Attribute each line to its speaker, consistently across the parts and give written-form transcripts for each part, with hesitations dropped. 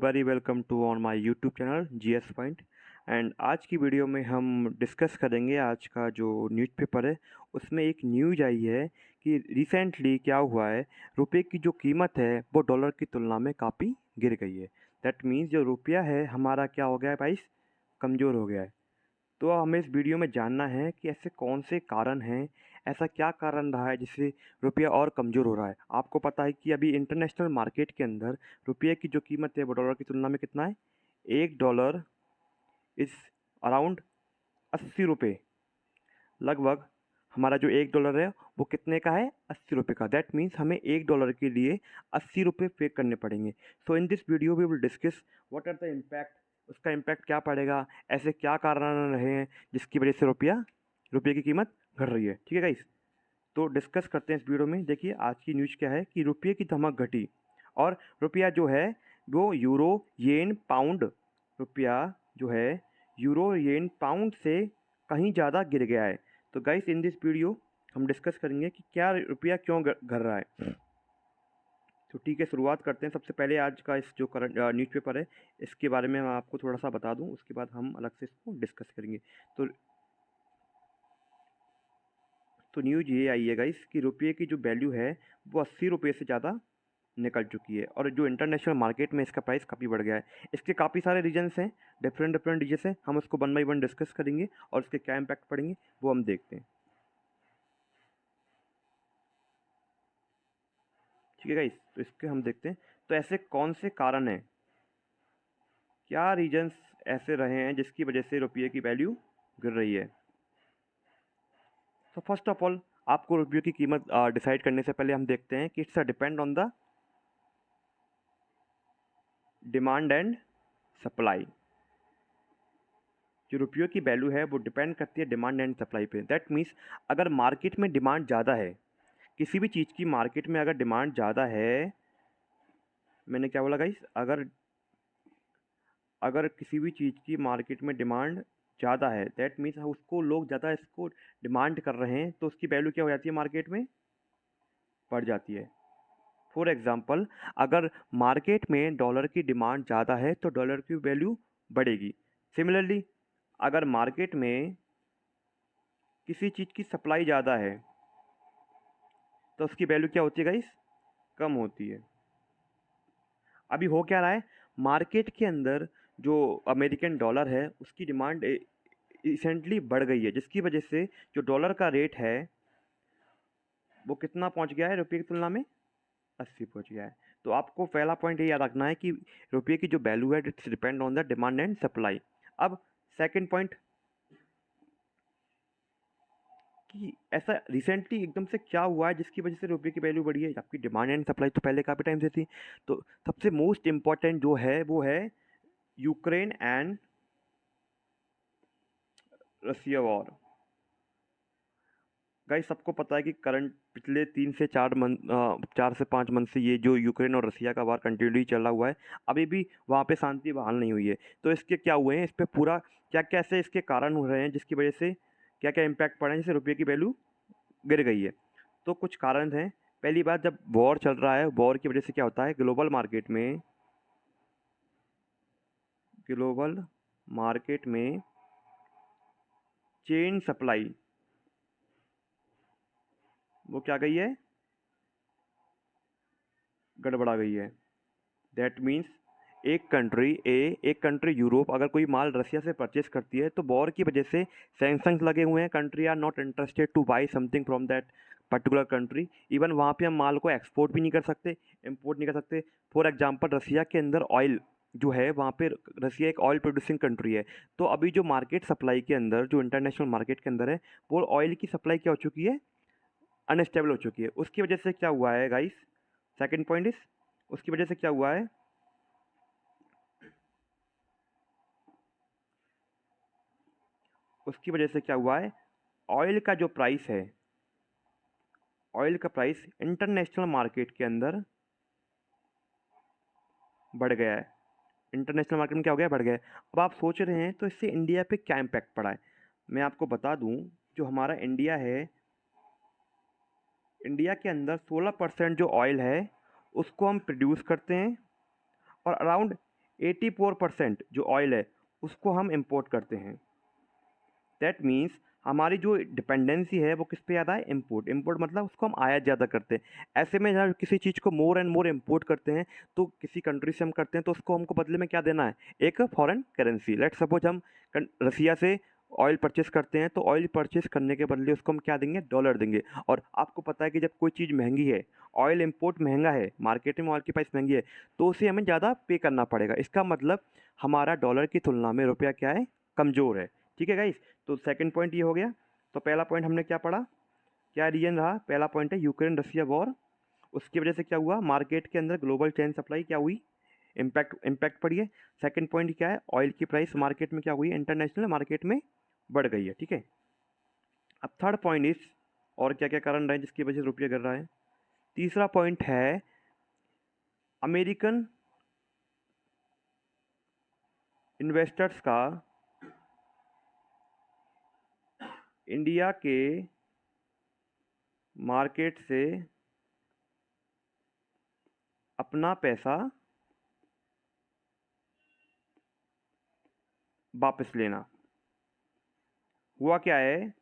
Speaker 1: Very welcome to on my YouTube channel GS point. And आज की video में हम डिस्कस करेंगे आज का जो न्यूज़पेपर है उसमें एक न्यूज़ आई है कि रिसेंटली क्या हुआ है, रुपए की जो कीमत है वो डॉलर की तुलना में काफ़ी गिर गई है। दैट मीन्स जो रुपया है हमारा क्या हो गया है भाई, कमज़ोर हो गया है। तो हमें इस वीडियो में जानना है कि ऐसे कौन से कारण हैं, ऐसा क्या कारण रहा है जिससे रुपया और कमज़ोर हो रहा है। आपको पता है कि अभी इंटरनेशनल मार्केट के अंदर रुपये की जो कीमत है वो डॉलर की तुलना में कितना है, $1 इज़ अराउंड 80 रुपये। लगभग हमारा जो $1 है वो कितने का है, 80 रुपये का। दैट मीन्स हमें $1 के लिए 80 रुपये पे करने पड़ेंगे। So in this video we will discuss what are the impact, उसका इम्पैक्ट क्या पड़ेगा, ऐसे क्या कारण रहे हैं जिसकी वजह से रुपये की कीमत घट रही है। ठीक है गाइस, तो डिस्कस करते हैं इस वीडियो में। देखिए आज की न्यूज़ क्या है कि रुपये की धमक घटी और रुपया जो है वो यूरो येन पाउंड, रुपया जो है यूरो येन पाउंड से कहीं ज़्यादा गिर गया है। तो गाइस इन दिस वीडियो हम डिस्कस करेंगे कि क्या रुपया क्यों घट रहा है। तो ठीक है, शुरुआत करते हैं। सबसे पहले आज का इस जो करंट न्यूज़पेपर है इसके बारे में मैं आपको थोड़ा सा बता दूं, उसके बाद हम अलग से इसको डिस्कस करेंगे। तो तो न्यूज़ ये आई है गाइस कि रुपये की जो वैल्यू है वो 80 रुपये से ज़्यादा निकल चुकी है और जो इंटरनेशनल मार्केट में इसका प्राइस काफ़ी बढ़ गया है। इसके काफ़ी सारे रीजन्स हैं, डिफरेंट डिफरेंट रीजन्स हैं। हम उसको वन बाई वन डिस्कस करेंगे और उसके क्या इम्पैक्ट पड़ेंगे वो हम देखते हैं। ठीक है गाइस, तो इसके हम देखते हैं। तो ऐसे कौन से कारण हैं, क्या रीजन्स ऐसे रहे हैं जिसकी वजह से रुपये की वैल्यू गिर रही है। तो फर्स्ट ऑफ ऑल आपको रुपये की कीमत डिसाइड करने से पहले हम देखते हैं कि it's depend on the demand and supply. जो रुपयों की वैल्यू है वो डिपेंड करती है डिमांड एंड सप्लाई पे। दैट मीन्स अगर मार्केट में डिमांड ज़्यादा है, किसी भी चीज़ की मार्केट में अगर डिमांड ज़्यादा है, मैंने क्या बोला गाइस, अगर अगर किसी भी चीज़ की मार्केट में डिमांड ज़्यादा है दैट मीन्स उसको लोग ज़्यादा इसको डिमांड कर रहे हैं तो उसकी वैल्यू क्या हो जाती है, मार्केट में बढ़ जाती है। फॉर एग्ज़ाम्पल अगर मार्केट में डॉलर की डिमांड ज़्यादा है तो डॉलर की वैल्यू बढ़ेगी। सिमिलरली अगर मार्केट में किसी चीज़ की सप्लाई ज़्यादा है तो उसकी वैल्यू क्या होती है गाइस, कम होती है। अभी हो क्या रहा है, मार्केट के अंदर जो अमेरिकन डॉलर है उसकी डिमांड रिसेंटली बढ़ गई है जिसकी वजह से जो डॉलर का रेट है वो कितना पहुंच गया है रुपये की तुलना में, 80 पहुंच गया है। तो आपको पहला पॉइंट ये याद रखना है कि रुपये की जो वैल्यू है it's depend on the demand and supply. अब सेकंड पॉइंट कि ऐसा रिसेंटली एकदम से क्या हुआ है जिसकी वजह से रुपये की वैल्यू बढ़ी है। आपकी डिमांड एंड सप्लाई तो पहले काफ़ी टाइम से थी। तो सबसे मोस्ट इम्पॉर्टेंट जो है वो है Ukraine and Russia war. Guys सबको पता है कि करंट पिछले 4 से 5 मंथ से ये जो यूक्रेन और रसिया का वार कंटिन्यूली चला हुआ है, अभी भी वहाँ पे शांति बहाल नहीं हुई है। तो इसके क्या हुए हैं, इस पे पूरा क्या कैसे इसके कारण हो रहे हैं जिसकी वजह से क्या क्या इम्पैक्ट पड़े हैं, जैसे रुपये की वैल्यू गिर गई है। तो कुछ कारण हैं। पहली बात, जब वॉर चल रहा है वॉर की वजह से क्या होता है, ग्लोबल मार्केट में चेन सप्लाई वो क्या गई है, गड़बड़ा गई है। दैट मीन्स एक कंट्री यूरोप अगर कोई माल रसिया से परचेस करती है तो वॉर की वजह से सैंक्शंस लगे हुए हैं, country are not interested to buy something from that particular country. Even वहाँ पे हम माल को एक्सपोर्ट भी नहीं कर सकते, इंपोर्ट नहीं कर सकते। फॉर एग्जांपल रसिया के अंदर ऑयल जो है, वहाँ पे रसिया एक ऑयल प्रोड्यूसिंग कंट्री है। तो अभी जो मार्केट सप्लाई के अंदर, जो इंटरनेशनल मार्केट के अंदर है, वो ऑयल की सप्लाई क्या हो चुकी है, अनस्टेबल हो चुकी है। उसकी वजह से क्या हुआ है गाइस, सेकेंड पॉइंट इज, उसकी वजह से क्या हुआ है, उसकी वजह से क्या हुआ है, ऑयल का जो प्राइस है, ऑयल का प्राइस इंटरनेशनल मार्केट के अंदर बढ़ गया है। इंटरनेशनल मार्केट में क्या हो गया, बढ़ गया है। अब आप सोच रहे हैं तो इससे इंडिया पे क्या इम्पैक्ट पड़ा है। मैं आपको बता दूं, जो हमारा इंडिया है, इंडिया के अंदर 16% जो ऑयल है उसको हम प्रोड्यूस करते हैं और अराउंड 84% जो ऑयल है उसको हम इंपोर्ट करते हैं। दैट मीन्स हमारी जो डिपेंडेंसी है वो किस पे ज़्यादा है, इंपोर्ट। इंपोर्ट मतलब उसको हम आयात ज़्यादा करते हैं। ऐसे में जब किसी चीज़ को मोर एंड मोर इंपोर्ट करते हैं तो किसी कंट्री से हम करते हैं तो उसको हमको बदले में क्या देना है, एक फॉरेन करेंसी। लेट सपोज हम रसिया से ऑयल परचेस करते हैं तो ऑयल परचेस करने के बदले उसको हम क्या देंगे, डॉलर देंगे। और आपको पता है कि जब कोई चीज़ महंगी है, ऑयल इंपोर्ट महंगा है, मार्केट में ऑयल की प्राइस महंगी है, तो उसे हमें ज़्यादा पे करना पड़ेगा। इसका मतलब हमारा डॉलर की तुलना में रुपया क्या है, कमज़ोर है। ठीक है गाइस, तो सेकंड पॉइंट ये हो गया। तो पहला पॉइंट हमने क्या पढ़ा, क्या रीजन रहा, पहला पॉइंट है यूक्रेन रसिया वॉर। उसकी वजह से क्या हुआ, मार्केट के अंदर ग्लोबल चेन सप्लाई क्या हुई, इम्पैक्ट पड़ी है। सेकंड पॉइंट क्या है, ऑयल की प्राइस मार्केट में क्या हुई, इंटरनेशनल मार्केट में बढ़ गई है। ठीक है, अब थर्ड पॉइंट इस, और क्या क्या कारण रहे जिसकी वजह से रुपया गिर रहा है। तीसरा पॉइंट है अमेरिकन इन्वेस्टर्स का इंडिया के मार्केट से अपना पैसा वापस लेना। हुआ क्या है,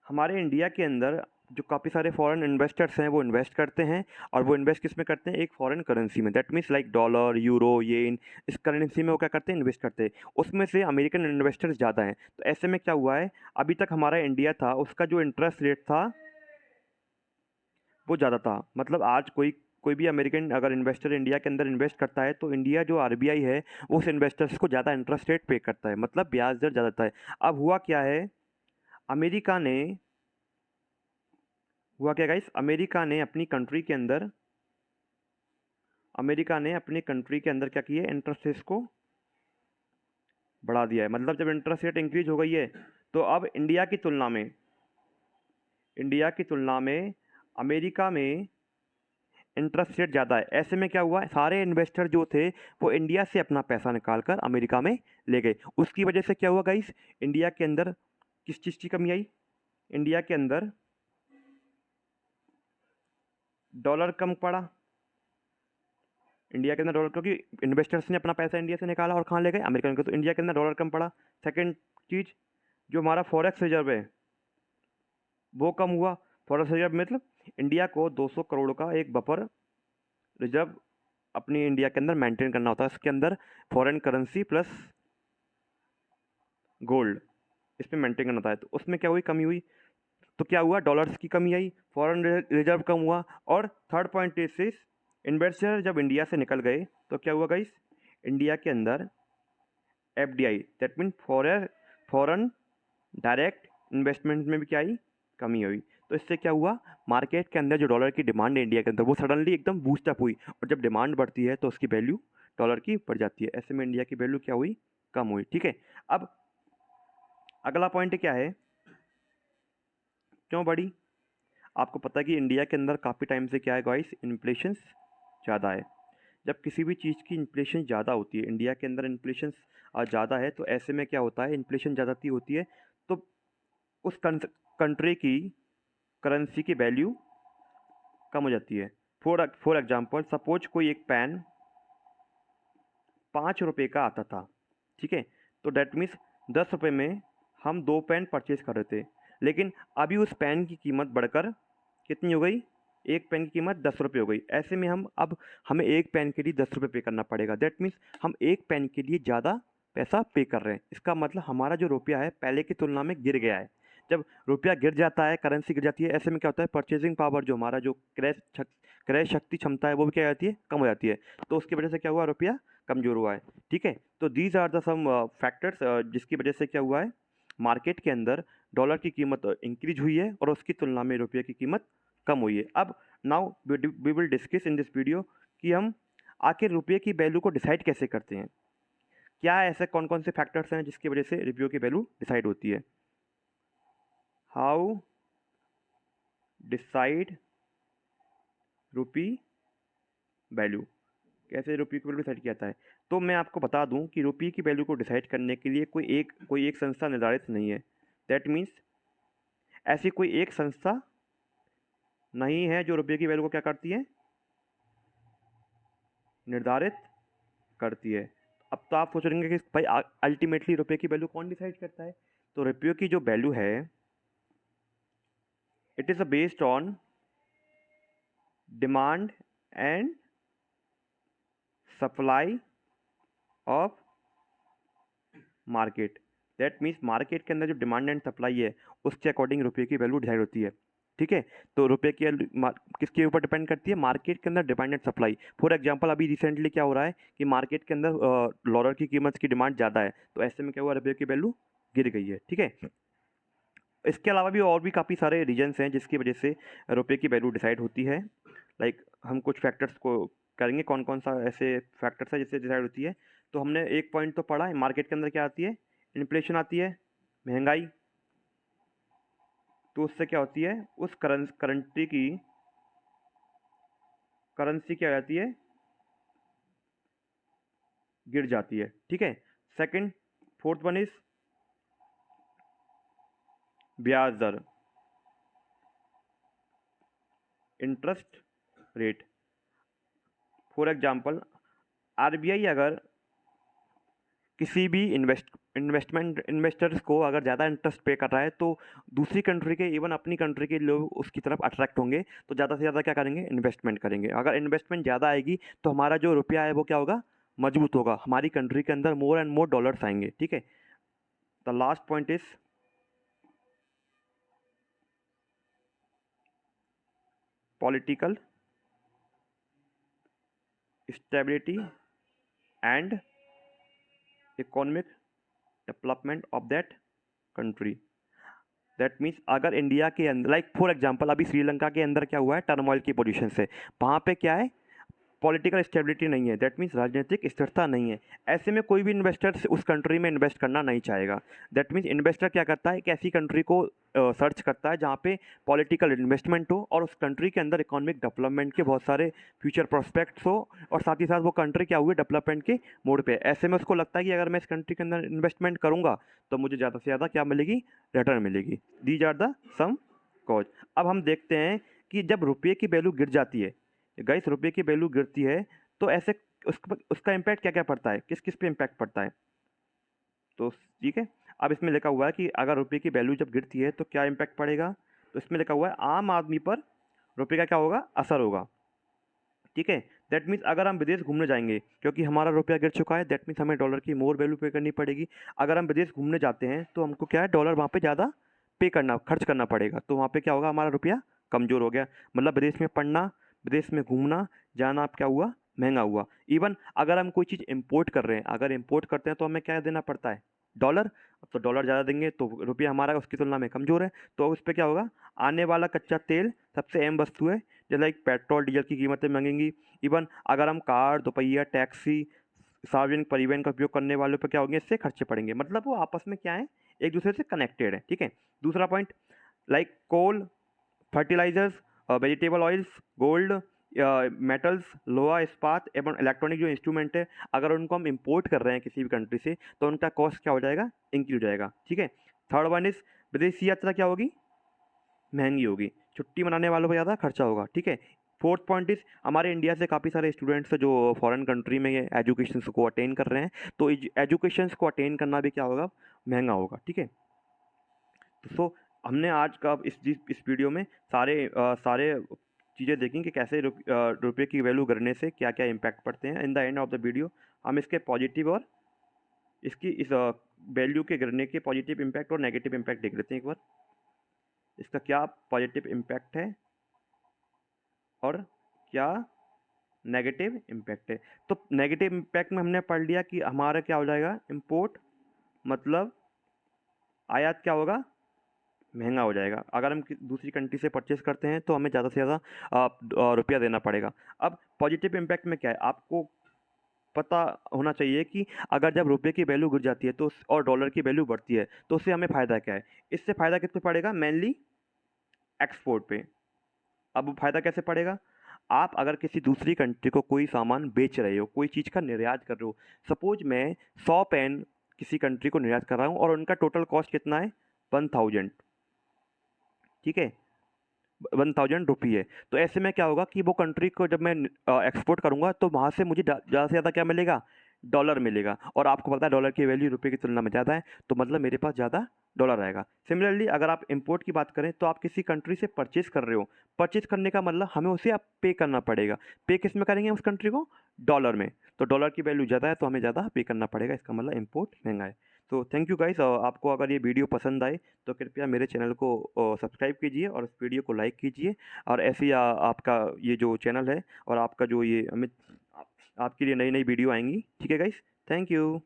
Speaker 1: हमारे इंडिया के अंदर जो काफ़ी सारे फॉरेन इन्वेस्टर्स हैं वो इन्वेस्ट करते हैं, और वो इन्वेस्ट किस में करते हैं, एक फॉरेन करेंसी में। That means like dollar, euro, yen, इस करेंसी में वो क्या करते हैं, इन्वेस्ट करते हैं। उसमें से अमेरिकन इन्वेस्टर्स ज़्यादा हैं। तो ऐसे में क्या हुआ है, अभी तक हमारा इंडिया था उसका जो इंटरेस्ट रेट था वो ज़्यादा था। मतलब आज कोई कोई भी अमेरिकन अगर इन्वेस्टर इंडिया के अंदर इन्वेस्ट करता है तो इंडिया जो आरबीआई है वो उस इन्वेस्टर्स को ज़्यादा इंटरेस्ट रेट पे करता है, मतलब ब्याज दर ज़्यादा देता है। अब हुआ क्या है, अमेरिका ने, हुआ क्या गाइस, अमेरिका ने अपनी कंट्री के अंदर क्या किया, इंटरेस्ट रेट को बढ़ा दिया है। मतलब जब इंटरेस्ट रेट इंक्रीज हो गई है तो अब इंडिया की तुलना में अमेरिका में इंटरेस्ट रेट ज़्यादा है। ऐसे में क्या हुआ, सारे इन्वेस्टर जो थे वो इंडिया से अपना पैसा निकाल कर अमेरिका में ले गए। उसकी वजह से क्या हुआ गाइस, इंडिया के अंदर किस चीज़ की कमी आई, इंडिया के अंदर डॉलर कम पड़ा। इंडिया के अंदर डॉलर, क्योंकि इन्वेस्टर्स ने अपना पैसा इंडिया से निकाला और कहाँ ले गए, अमेरिकन को, तो इंडिया के अंदर डॉलर कम पड़ा। सेकंड चीज़, जो हमारा फॉरेक्स रिजर्व है वो कम हुआ। फॉरेक्स रिजर्व मतलब इंडिया को 200 करोड़ का एक बफर रिजर्व अपनी इंडिया के अंदर मेंटेन करना होता है। इसके अंदर फॉरेन करेंसी प्लस गोल्ड इस पर मेंटेन करना होता है। तो उसमें क्या हुई, कमी हुई। तो क्या हुआ, डॉलर्स की कमी आई, फॉरेन रिजर्व कम हुआ। और थर्ड पॉइंट इस, इन्वेस्टर जब इंडिया से निकल गए तो क्या हुआ गाइस, इंडिया के अंदर FDI that mean foreign direct investment में भी क्या आई, कमी हुई। तो इससे क्या हुआ, मार्केट के अंदर जो डॉलर की डिमांड है इंडिया के अंदर वो सडनली एकदम बूस्टअप हुई, और जब डिमांड बढ़ती है तो उसकी वैल्यू डॉलर की बढ़ जाती है। ऐसे में इंडिया की वैल्यू क्या हुई, कम हुई। ठीक है, अब अगला पॉइंट क्या है, क्यों बढ़ी। आपको पता है कि इंडिया के अंदर काफ़ी टाइम से क्या है गाइस, इन्फ्लेशन ज़्यादा है। जब किसी भी चीज़ की इन्फ्लेशन ज़्यादा होती है, इंडिया के अंदर इन्फ्लेशन ज़्यादा है, तो ऐसे में क्या होता है, इन्फ्लेशन ज़्यादा होती है तो उस कंट्री की करेंसी की वैल्यू कम हो जाती है। फॉर एग्जांपल सपोज कोई एक पेन 5 रुपये का आता था, ठीक है, तो डैट मीन्स 10 रुपये में हम 2 पेन परचेज कर रहे थे। लेकिन अभी उस पेन की कीमत बढ़कर कितनी हो गई, एक पेन की कीमत 10 रुपये हो गई। ऐसे में हमें एक पेन के लिए 10 रुपये पे करना पड़ेगा। दैट मीन्स हम एक पेन के लिए ज़्यादा पैसा पे कर रहे हैं। इसका मतलब हमारा जो रुपया है पहले की तुलना में गिर गया है। जब रुपया गिर जाता है, करेंसी गिर जाती है, ऐसे में क्या होता है, परचेजिंग पावर जो हमारा जो क्रय शक्ति क्षमता है वो भी क्या हो जाती है, कम हो जाती है। तो उसकी वजह से क्या हुआ, रुपया कमज़ोर हुआ है। ठीक है, तो these are the some factors जिसकी वजह से क्या हुआ है, मार्केट के अंदर डॉलर की कीमत इंक्रीज हुई है और उसकी तुलना में रुपये की कीमत कम हुई है। अब now we will discuss in this video कि हम आखिर रुपये की वैल्यू को डिसाइड कैसे करते हैं, क्या ऐसे कौन कौन से फैक्टर्स हैं जिसकी वजह से रुपये की वैल्यू डिसाइड होती है। हाउ डिसाइड रुपी वैल्यू, कैसे रुपये की वैल्यू डिसाइड किया जाता है। तो मैं आपको बता दूं कि रुपये की वैल्यू को डिसाइड करने के लिए कोई एक संस्था निर्धारित नहीं है। दैट मीन्स ऐसी कोई एक संस्था नहीं है जो रुपये की वैल्यू को क्या करती है, निर्धारित करती है। अब तो आप सोच रहे कि भाई अल्टीमेटली रुपये की वैल्यू कौन डिसाइड करता है? तो रुपये की जो वैल्यू है, it is based on demand and supply of market. That means market के अंदर जो डिमांड एंड सप्लाई है उसके अकॉर्डिंग रुपये की वैल्यू डिसाइड होती है। ठीक है, तो रुपये की किसके ऊपर डिपेंड करती है? मार्केट के अंदर demand and supply. For example अभी रिसेंटली क्या हो रहा है कि मार्केट के अंदर डॉलर की कीमत की डिमांड ज़्यादा है, तो ऐसे में क्या हुआ, रुपये की वैल्यू गिर गई है। ठीक है, इसके अलावा भी और भी काफ़ी सारे रीजन्स हैं जिसकी वजह से रुपये की वैल्यू डिसाइड होती है। लाइक हम कुछ फैक्टर्स को करेंगे, कौन कौन सा ऐसे फैक्टर्स है जिससे डिसाइड होती है। तो हमने एक पॉइंट तो पढ़ा है, मार्केट के अंदर क्या आती है? इन्फ्लेशन आती है, महंगाई। तो उससे क्या होती है, उस कंट्री की करेंसी क्या हो जाती है? गिर जाती है। ठीक है, सेकंड, फोर्थ वन इज ब्याज दर, interest rate. For example RBI अगर किसी भी इन्वेस्टर्स को अगर ज़्यादा इंटरेस्ट पे कर रहा है, तो दूसरी कंट्री के, इवन अपनी कंट्री के लोग उसकी तरफ अट्रैक्ट होंगे, तो ज़्यादा से ज़्यादा क्या करेंगे? इन्वेस्टमेंट करेंगे। अगर इन्वेस्टमेंट ज़्यादा आएगी तो हमारा जो रुपया है वो क्या होगा? मजबूत होगा, हमारी कंट्री के अंदर मोर एंड मोर डॉलर्स आएंगे। ठीक है, the last point is political stability and economic development of that country. That means अगर इंडिया के अंदर, लाइक फॉर एग्जांपल अभी श्रीलंका के अंदर क्या हुआ है, टर्मोइल की पोजीशन से, वहाँ पे क्या है? पॉलिटिकल स्टेबिलिटी नहीं है। दैट मीन्स राजनीतिक स्थिरता नहीं है। ऐसे में कोई भी इन्वेस्टर उस कंट्री में इन्वेस्ट करना नहीं चाहेगा। दैट मीन्स इन्वेस्टर क्या करता है, एक ऐसी कंट्री को सर्च करता है जहाँ पे पॉलिटिकल इन्वेस्टमेंट हो और उस कंट्री के अंदर इकोनॉमिक डेवलपमेंट के बहुत सारे फ्यूचर प्रोस्पेक्ट्स हो, और साथ ही साथ वो कंट्री क्या हुई, डेवलपमेंट के मोड पे। ऐसे में उसको लगता है कि अगर मैं इस कंट्री के अंदर इन्वेस्टमेंट करूँगा तो मुझे ज़्यादा से ज़्यादा क्या मिलेगी? रिटर्न मिलेगी। These are the some cause. अब हम देखते हैं कि जब रुपये की वैल्यू गिर जाती है, गाइस रुपये की वैल्यू गिरती है तो ऐसे उसका इम्पैक्ट क्या क्या पड़ता है, किस किस पे इम्पैक्ट पड़ता है? तो ठीक है, अब इसमें लिखा हुआ है कि अगर रुपये की वैल्यू जब गिरती है तो क्या इम्पैक्ट पड़ेगा। तो इसमें लिखा हुआ है आम आदमी पर रुपये का क्या होगा? असर होगा। ठीक है, दैट मीन्स अगर हम विदेश घूमने जाएंगे, क्योंकि हमारा रुपया गिर चुका है, दैट मीन्स हमें डॉलर की मोर वैल्यू पे करनी पड़ेगी। अगर हम विदेश घूमने जाते हैं तो हमको क्या है, डॉलर वहाँ पे ज़्यादा खर्च करना पड़ेगा, तो वहाँ पे क्या होगा, हमारा रुपया कमज़ोर हो गया। मतलब विदेश में पढ़ना, विदेश में घूमना जाना अब क्या हुआ? महंगा हुआ। इवन अगर हम कोई चीज़ इम्पोर्ट कर रहे हैं, अगर इम्पोर्ट करते हैं तो हमें क्या देना पड़ता है? डॉलर। अब तो डॉलर ज़्यादा देंगे तो रुपया हमारा उसकी तुलना में कमज़ोर है, तो उस पर क्या होगा? आने वाला कच्चा तेल सबसे अहम वस्तु है, जैसे लाइक पेट्रोल डीजल की कीमतें महंगी। इवन अगर हम कार, दोपहिया, टैक्सी, सार्वजनिक परिवहन का उपयोग करने वालों पर क्या होंगे? इससे खर्चे पड़ेंगे। मतलब वो आपस में क्या है, एक दूसरे से कनेक्टेड है। ठीक है, दूसरा point, like coal, fertilizers, vegetable oils, gold, metals, लोहा इस्पात एवं इलेक्ट्रॉनिक जो इंस्ट्रूमेंट है, अगर उनको हम इंपोर्ट कर रहे हैं किसी भी कंट्री से, तो उनका कॉस्ट क्या हो जाएगा? इंक्रीज हो जाएगा। ठीक है, थर्ड वन इज विदेशी यात्रा क्या होगी? महंगी होगी। छुट्टी मनाने वालों पर ज़्यादा खर्चा होगा। ठीक है, फोर्थ पॉइंट इज हमारे इंडिया से काफ़ी सारे स्टूडेंट्स जो फॉरेन कंट्री में एजुकेशन को अटेन कर रहे हैं, तो एजुकेशन को अटेन करना भी क्या होगा? महंगा होगा। ठीक है, तो सो हमने आज का इस वीडियो में सारे चीज़ें देखी कि कैसे रुपये की वैल्यू गिरने से क्या क्या इम्पैक्ट पड़ते हैं। In the end of the video हम इसके पॉजिटिव और इस वैल्यू के गिरने के पॉजिटिव इम्पैक्ट और नेगेटिव इम्पैक्ट देख लेते हैं एक बार। इसका क्या पॉजिटिव इम्पैक्ट है और क्या नेगेटिव इम्पैक्ट है। तो नेगेटिव इम्पैक्ट में हमने पढ़ लिया कि हमारा क्या हो जाएगा, इम्पोर्ट मतलब आयात क्या होगा, महंगा हो जाएगा। अगर हम दूसरी कंट्री से परचेस करते हैं तो हमें ज़्यादा से ज़्यादा रुपया देना पड़ेगा। अब पॉजिटिव इम्पैक्ट में क्या है, आपको पता होना चाहिए कि अगर जब रुपये की वैल्यू गिर जाती है तो और डॉलर की वैल्यू बढ़ती है तो उससे हमें फ़ायदा क्या है। इससे फ़ायदा किस पे पड़ेगा, मेनली एक्सपोर्ट पे। अब फ़ायदा कैसे पड़ेगा, आप अगर किसी दूसरी कंट्री को कोई सामान बेच रहे हो, कोई चीज़ का निर्यात कर रहे हो, सपोज मैं 100 पेन किसी कंट्री को निर्यात कर रहा हूँ और उनका टोटल कॉस्ट कितना है, 1000। ठीक है, 1000 रुपये। तो ऐसे में क्या होगा कि वो कंट्री को जब मैं एक्सपोर्ट करूँगा तो वहाँ से मुझे ज़्यादा से ज़्यादा क्या मिलेगा, डॉलर मिलेगा, और आपको पता है डॉलर की वैल्यू रुपए की तुलना में ज़्यादा है, तो मतलब मेरे पास ज़्यादा डॉलर आएगा। सिमिलरली अगर आप इंपोर्ट की बात करें तो आप किसी कंट्री से परचेज़ कर रहे हो, परचेज़ करने का मतलब हमें उसे अब पे करना पड़ेगा। पे किस में करेंगे उस कंट्री को? डॉलर में। तो डॉलर की वैल्यू ज़्यादा है तो हमें ज़्यादा पे करना पड़ेगा, इसका मतलब इंपोर्ट महँगा है। तो थैंक यू गाइस, आपको अगर ये वीडियो पसंद आए तो कृपया मेरे चैनल को सब्सक्राइब कीजिए और इस वीडियो को लाइक कीजिए। और ऐसे ही आपका ये जो चैनल है और आपका जो ये अमित आपके लिए नई नई वीडियो आएंगी। ठीक है गाइस, थैंक यू।